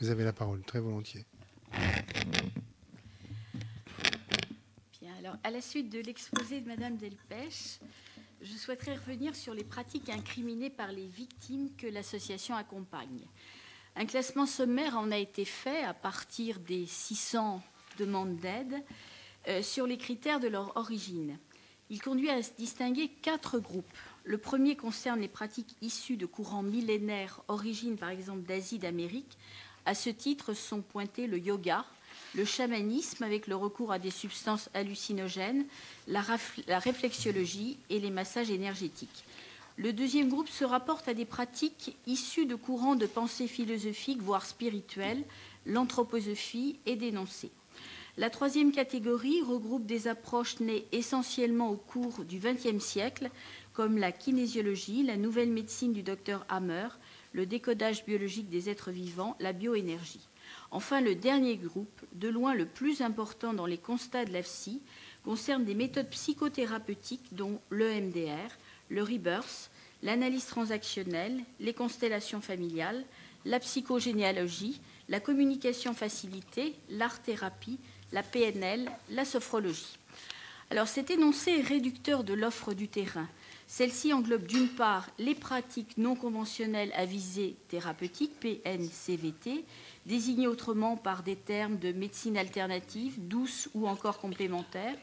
Vous avez la parole, très volontiers. Bien, alors, à la suite de l'exposé de Madame Delpech, je souhaiterais revenir sur les pratiques incriminées par les victimes que l'association accompagne. Un classement sommaire en a été fait à partir des 600 demandes d'aide sur les critères de leur origine. Il conduit à distinguer 4 groupes. Le premier concerne les pratiques issues de courants millénaires, origines par exemple d'Asie, d'Amérique. À ce titre sont pointés le yoga, le chamanisme avec le recours à des substances hallucinogènes, la réflexiologie et les massages énergétiques. Le deuxième groupe se rapporte à des pratiques issues de courants de pensée philosophique, voire spirituelle, l'anthroposophie est dénoncée. La troisième catégorie regroupe des approches nées essentiellement au cours du XXe siècle, comme la kinésiologie, la nouvelle médecine du docteur Hammer, le décodage biologique des êtres vivants, la bioénergie. Enfin, le dernier groupe, de loin le plus important dans les constats de l'AFSI, concerne des méthodes psychothérapeutiques dont l'EMDR, le rebirth, l'analyse transactionnelle, les constellations familiales, la psychogénéalogie, la communication facilitée, l'art-thérapie, la PNL, la sophrologie. Alors cet énoncé est réducteur de l'offre du terrain. Celle-ci englobe d'une part les pratiques non conventionnelles à visée thérapeutique, PNCVT, désignées autrement par des termes de médecine alternative, douce ou encore complémentaire,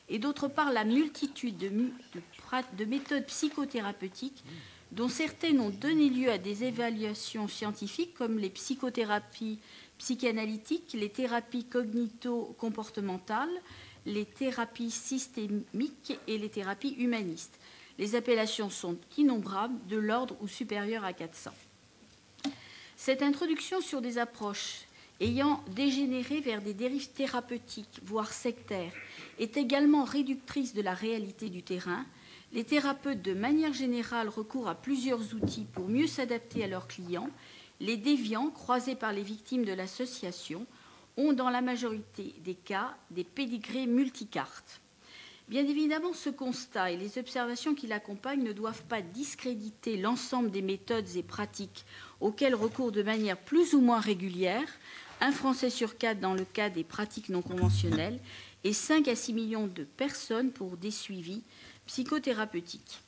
et d'autre part la multitude de méthodes psychothérapeutiques dont certaines ont donné lieu à des évaluations scientifiques comme les psychothérapies psychanalytiques, les thérapies cognito-comportementales, les thérapies systémiques et les thérapies humanistes. Les appellations sont innombrables, de l'ordre ou supérieur à 400. Cette introduction sur des approches ayant dégénéré vers des dérives thérapeutiques, voire sectaires, est également réductrice de la réalité du terrain. Les thérapeutes, de manière générale, recourent à plusieurs outils pour mieux s'adapter à leurs clients. Les déviants, croisés par les victimes de l'association, ont dans la majorité des cas des pédigrés multicartes. Bien évidemment, ce constat et les observations qui l'accompagnent ne doivent pas discréditer l'ensemble des méthodes et pratiques auxquelles recourent de manière plus ou moins régulière un Français sur 4 dans le cas des pratiques non conventionnelles et 5 à 6 millions de personnes pour des suivis psychothérapeutiques.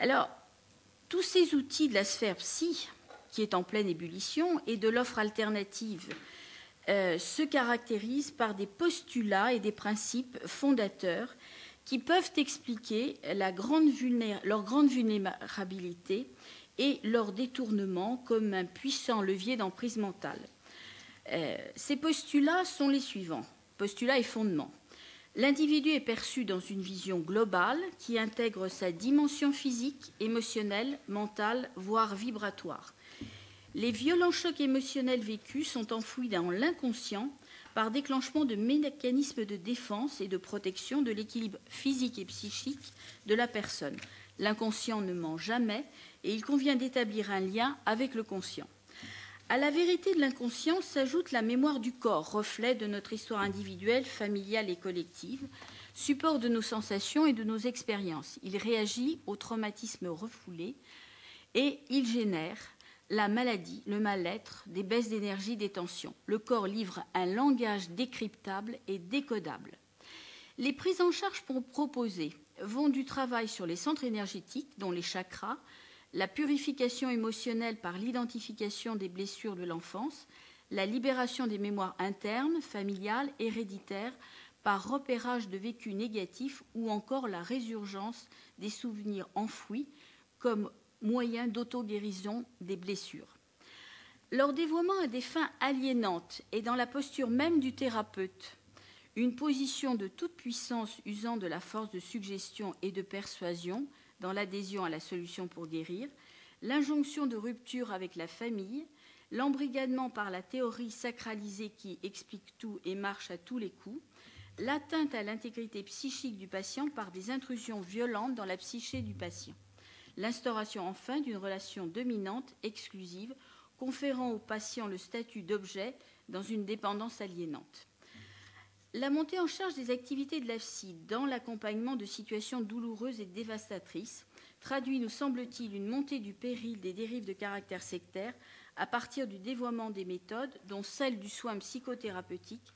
Alors, tous ces outils de la sphère psy, qui est en pleine ébullition, et de l'offre alternative, se caractérisent par des postulats et des principes fondateurs qui peuvent expliquer leur grande vulnérabilité et leur détournement comme un puissant levier d'emprise mentale. Ces postulats sont les suivants, postulats et fondements. L'individu est perçu dans une vision globale qui intègre sa dimension physique, émotionnelle, mentale, voire vibratoire. Les violents chocs émotionnels vécus sont enfouis dans l'inconscient par déclenchement de mécanismes de défense et de protection de l'équilibre physique et psychique de la personne. L'inconscient ne ment jamais et il convient d'établir un lien avec le conscient. À la vérité de l'inconscient s'ajoute la mémoire du corps, reflet de notre histoire individuelle, familiale et collective, support de nos sensations et de nos expériences. Il réagit au traumatisme refoulé et il génère la maladie, le mal-être, des baisses d'énergie, des tensions. Le corps livre un langage décryptable et décodable. Les prises en charge proposées vont du travail sur les centres énergétiques, dont les chakras, la purification émotionnelle par l'identification des blessures de l'enfance, la libération des mémoires internes, familiales, héréditaires, par repérage de vécus négatifs ou encore la résurgence des souvenirs enfouis comme moyen d'auto-guérison des blessures. Leur dévouement à des fins aliénantes est dans la posture même du thérapeute, une position de toute puissance usant de la force de suggestion et de persuasion dans l'adhésion à la solution pour guérir, l'injonction de rupture avec la famille, l'embrigadement par la théorie sacralisée qui explique tout et marche à tous les coups, l'atteinte à l'intégrité psychique du patient par des intrusions violentes dans la psyché du patient, l'instauration enfin d'une relation dominante, exclusive, conférant au patient le statut d'objet dans une dépendance aliénante. La montée en charge des activités de l'AFSI dans l'accompagnement de situations douloureuses et dévastatrices traduit, nous semble-t-il, une montée du péril des dérives de caractère sectaire à partir du dévoiement des méthodes, dont celle du soin psychothérapeutique,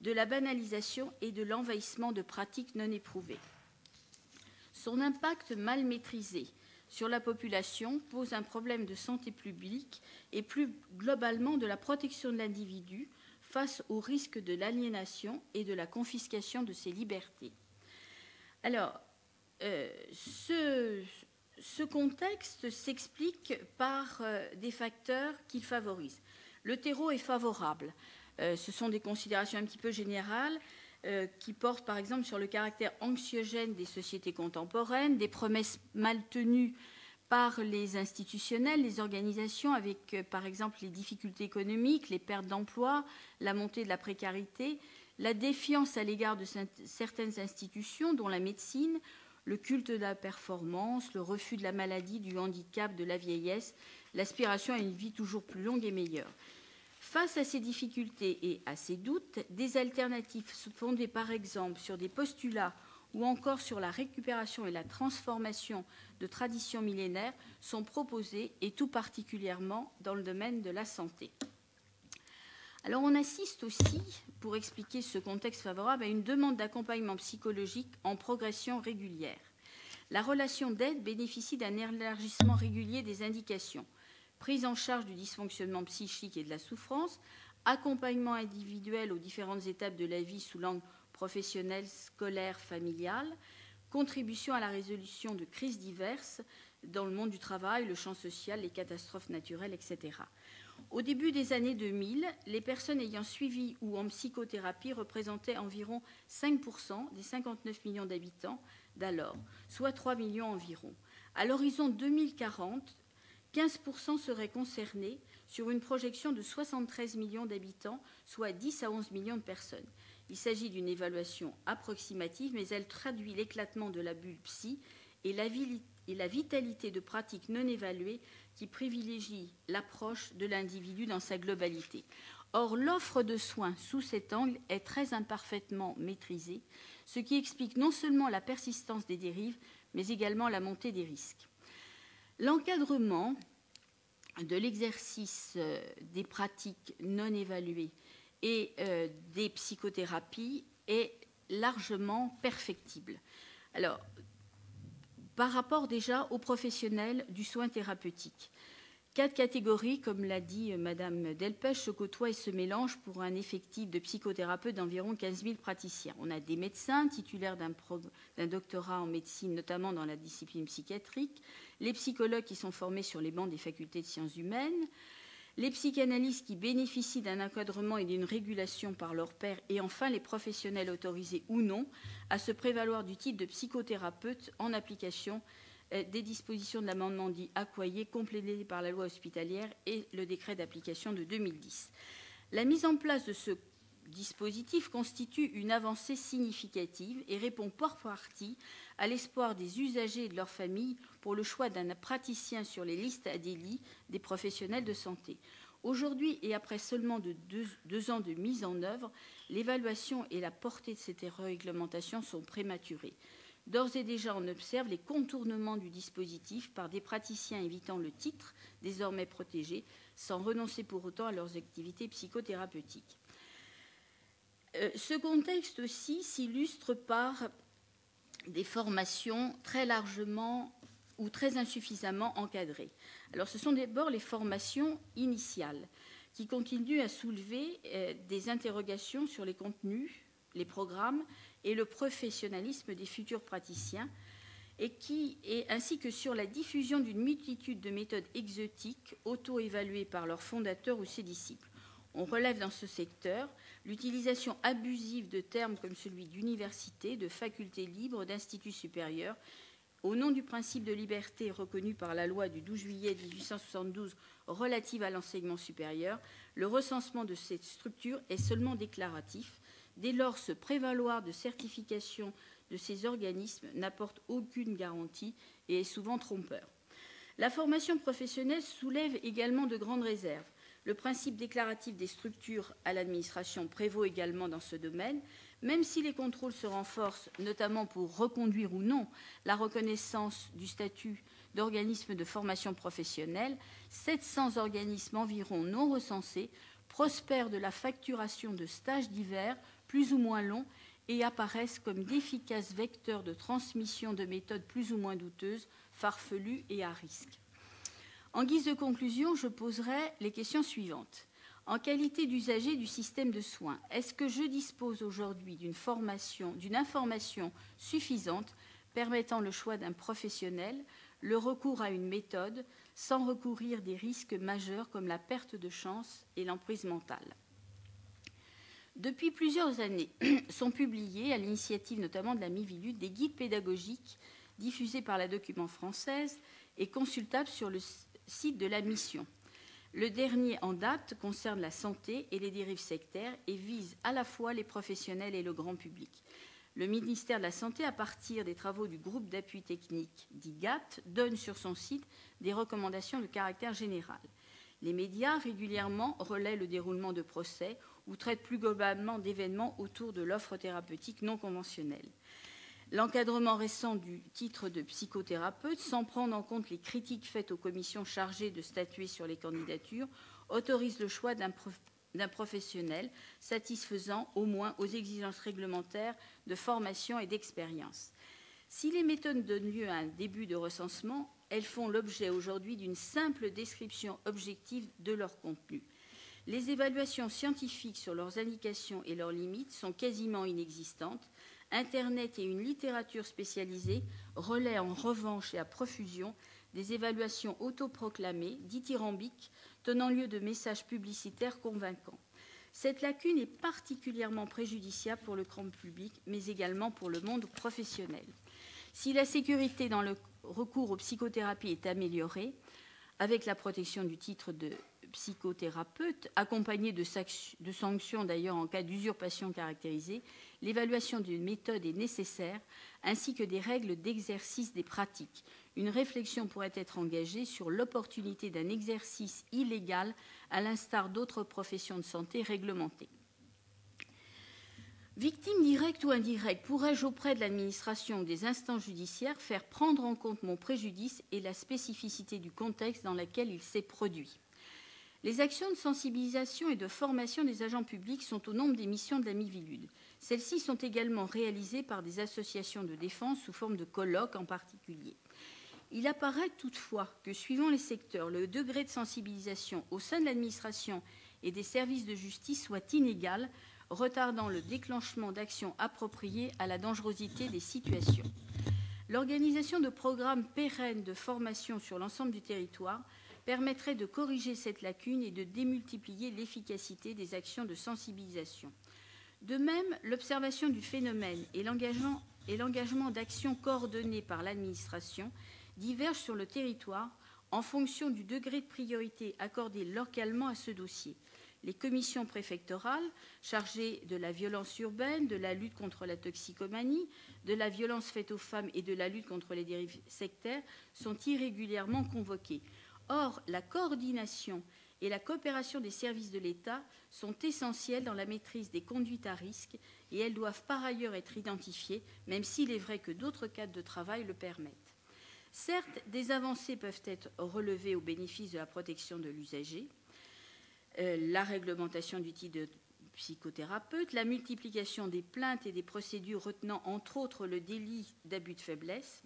de la banalisation et de l'envahissement de pratiques non éprouvées. Son impact mal maîtrisé sur la population pose un problème de santé publique et plus globalement de la protection de l'individu face au risque de l'aliénation et de la confiscation de ses libertés. Alors, ce contexte s'explique par des facteurs qu'il favorise. Le terreau est favorable. Ce sont des considérations un petit peu générales qui portent par exemple sur le caractère anxiogène des sociétés contemporaines, des promesses mal tenues par les institutionnels, les organisations, avec par exemple les difficultés économiques, les pertes d'emploi, la montée de la précarité, la défiance à l'égard de certaines institutions, dont la médecine, le culte de la performance, le refus de la maladie, du handicap, de la vieillesse, l'aspiration à une vie toujours plus longue et meilleure. Face à ces difficultés et à ces doutes, des alternatives fondées par exemple sur des postulats ou encore sur la récupération et la transformation de traditions millénaires sont proposées, et tout particulièrement dans le domaine de la santé. Alors on assiste aussi, pour expliquer ce contexte favorable, à une demande d'accompagnement psychologique en progression régulière. La relation d'aide bénéficie d'un élargissement régulier des indications. Prise en charge du dysfonctionnement psychique et de la souffrance, accompagnement individuel aux différentes étapes de la vie sous l'angle professionnel, scolaire, familial, contribution à la résolution de crises diverses dans le monde du travail, le champ social, les catastrophes naturelles, etc. Au début des années 2000, les personnes ayant suivi ou en psychothérapie représentaient environ 5% des 59 millions d'habitants d'alors, soit 3 millions environ. À l'horizon 2040, 15% seraient concernés sur une projection de 73 millions d'habitants, soit 10 à 11 millions de personnes. Il s'agit d'une évaluation approximative, mais elle traduit l'éclatement de la bulle psy et la vitalité de pratiques non évaluées qui privilégient l'approche de l'individu dans sa globalité. Or, l'offre de soins sous cet angle est très imparfaitement maîtrisée, ce qui explique non seulement la persistance des dérives, mais également la montée des risques. L'encadrement de l'exercice des pratiques non évaluées et des psychothérapies est largement perfectible. Alors, par rapport déjà aux professionnels du soin thérapeutique, 4 catégories, comme l'a dit Madame Delpech, se côtoient et se mélangent pour un effectif de psychothérapeutes d'environ 15 000 praticiens. On a des médecins titulaires d'un doctorat en médecine, notamment dans la discipline psychiatrique, les psychologues qui sont formés sur les bancs des facultés de sciences humaines, les psychanalystes qui bénéficient d'un encadrement et d'une régulation par leurs pairs, et enfin les professionnels autorisés ou non à se prévaloir du titre de psychothérapeute en application des dispositions de l'amendement dit Accoyer, complété par la loi hospitalière et le décret d'application de 2010. La mise en place de ce dispositif constitue une avancée significative et répond pour partie à l'espoir des usagers et de leurs familles pour le choix d'un praticien sur les listes ADELI des professionnels de santé. Aujourd'hui, et après seulement deux ans de mise en œuvre, l'évaluation et la portée de cette réglementation sont prématurées. D'ores et déjà, on observe les contournements du dispositif par des praticiens évitant le titre, désormais protégé, sans renoncer pour autant à leurs activités psychothérapeutiques. Ce contexte aussi s'illustre par des formations très largement ou très insuffisamment encadrées. Alors, ce sont d'abord les formations initiales qui continuent à soulever des interrogations sur les contenus, les programmes et le professionnalisme des futurs praticiens, ainsi que sur la diffusion d'une multitude de méthodes exotiques auto-évaluées par leurs fondateurs ou ses disciples. On relève dans ce secteur l'utilisation abusive de termes comme celui d'université, de faculté libre, d'institut supérieur, au nom du principe de liberté reconnu par la loi du 12 juillet 1872 relative à l'enseignement supérieur. Le recensement de cette structure est seulement déclaratif. Dès lors, se prévaloir de certification de ces organismes n'apporte aucune garantie et est souvent trompeur. La formation professionnelle soulève également de grandes réserves. Le principe déclaratif des structures à l'administration prévaut également dans ce domaine, même si les contrôles se renforcent, notamment pour reconduire ou non la reconnaissance du statut d'organismes de formation professionnelle, 700 organismes environ non recensés prospèrent de la facturation de stages divers, plus ou moins longs, et apparaissent comme d'efficaces vecteurs de transmission de méthodes plus ou moins douteuses, farfelues et à risque. En guise de conclusion, je poserai les questions suivantes. En qualité d'usager du système de soins, est-ce que je dispose aujourd'hui d'une information suffisante permettant le choix d'un professionnel, le recours à une méthode, sans recourir des risques majeurs comme la perte de chance et l'emprise mentale? Depuis plusieurs années, sont publiés, à l'initiative notamment de la Miviludes, des guides pédagogiques diffusés par la Document française et consultables sur le site de la mission. Le dernier en date concerne la santé et les dérives sectaires et vise à la fois les professionnels et le grand public. Le ministère de la Santé, à partir des travaux du groupe d'appui technique d'IGAT, donne sur son site des recommandations de caractère général. Les médias régulièrement relaient le déroulement de procès ou traitent plus globalement d'événements autour de l'offre thérapeutique non conventionnelle. L'encadrement récent du titre de psychothérapeute, sans prendre en compte les critiques faites aux commissions chargées de statuer sur les candidatures, autorise le choix d'un professionnel satisfaisant au moins aux exigences réglementaires de formation et d'expérience. Si les méthodes donnent lieu à un début de recensement, elles font l'objet aujourd'hui d'une simple description objective de leur contenu. Les évaluations scientifiques sur leurs indications et leurs limites sont quasiment inexistantes. Internet et une littérature spécialisée relaient en revanche et à profusion des évaluations autoproclamées, dithyrambiques, tenant lieu de messages publicitaires convaincants. Cette lacune est particulièrement préjudiciable pour le grand public, mais également pour le monde professionnel. Si la sécurité dans le recours aux psychothérapies est améliorée, avec la protection du titre de psychothérapeute, accompagnée de sanctions d'ailleurs en cas d'usurpation caractérisée, l'évaluation d'une méthode est nécessaire, ainsi que des règles d'exercice des pratiques. Une réflexion pourrait être engagée sur l'opportunité d'un exercice illégal, à l'instar d'autres professions de santé réglementées. Victime directe ou indirecte, pourrais-je auprès de l'administration ou des instances judiciaires faire prendre en compte mon préjudice et la spécificité du contexte dans lequel il s'est produit? Les actions de sensibilisation et de formation des agents publics sont au nombre des missions de la Miviludes. Celles-ci sont également réalisées par des associations de défense sous forme de colloques en particulier. Il apparaît toutefois que, suivant les secteurs, le degré de sensibilisation au sein de l'administration et des services de justice soit inégal, retardant le déclenchement d'actions appropriées à la dangerosité des situations. L'organisation de programmes pérennes de formation sur l'ensemble du territoire permettrait de corriger cette lacune et de démultiplier l'efficacité des actions de sensibilisation. De même, l'observation du phénomène et l'engagement d'actions coordonnées par l'administration divergent sur le territoire en fonction du degré de priorité accordé localement à ce dossier. Les commissions préfectorales chargées de la violence urbaine, de la lutte contre la toxicomanie, de la violence faite aux femmes et de la lutte contre les dérives sectaires sont irrégulièrement convoquées. Or, la coordination et la coopération des services de l'État sont essentielles dans la maîtrise des conduites à risque et elles doivent par ailleurs être identifiées, même s'il est vrai que d'autres cadres de travail le permettent. Certes, des avancées peuvent être relevées au bénéfice de la protection de l'usager, la réglementation du titre de psychothérapeute, la multiplication des plaintes et des procédures retenant entre autres le délit d'abus de faiblesse,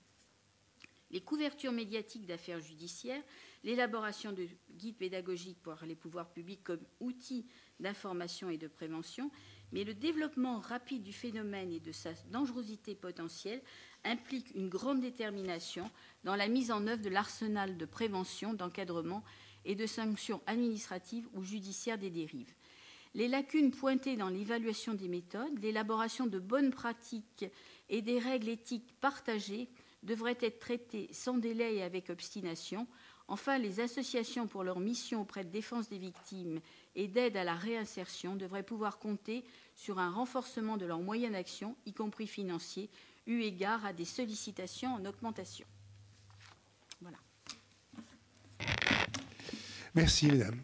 les couvertures médiatiques d'affaires judiciaires, l'élaboration de guides pédagogiques par les pouvoirs publics comme outils d'information et de prévention, mais le développement rapide du phénomène et de sa dangerosité potentielle implique une grande détermination dans la mise en œuvre de l'arsenal de prévention, d'encadrement et de sanctions administratives ou judiciaires des dérives. Les lacunes pointées dans l'évaluation des méthodes, l'élaboration de bonnes pratiques et des règles éthiques partagées devraient être traitées sans délai et avec obstination. Enfin, les associations pour leur mission auprès de défense des victimes et d'aide à la réinsertion devraient pouvoir compter sur un renforcement de leurs moyens d'action, y compris financiers, eu égard à des sollicitations en augmentation. Voilà. Merci, mesdames.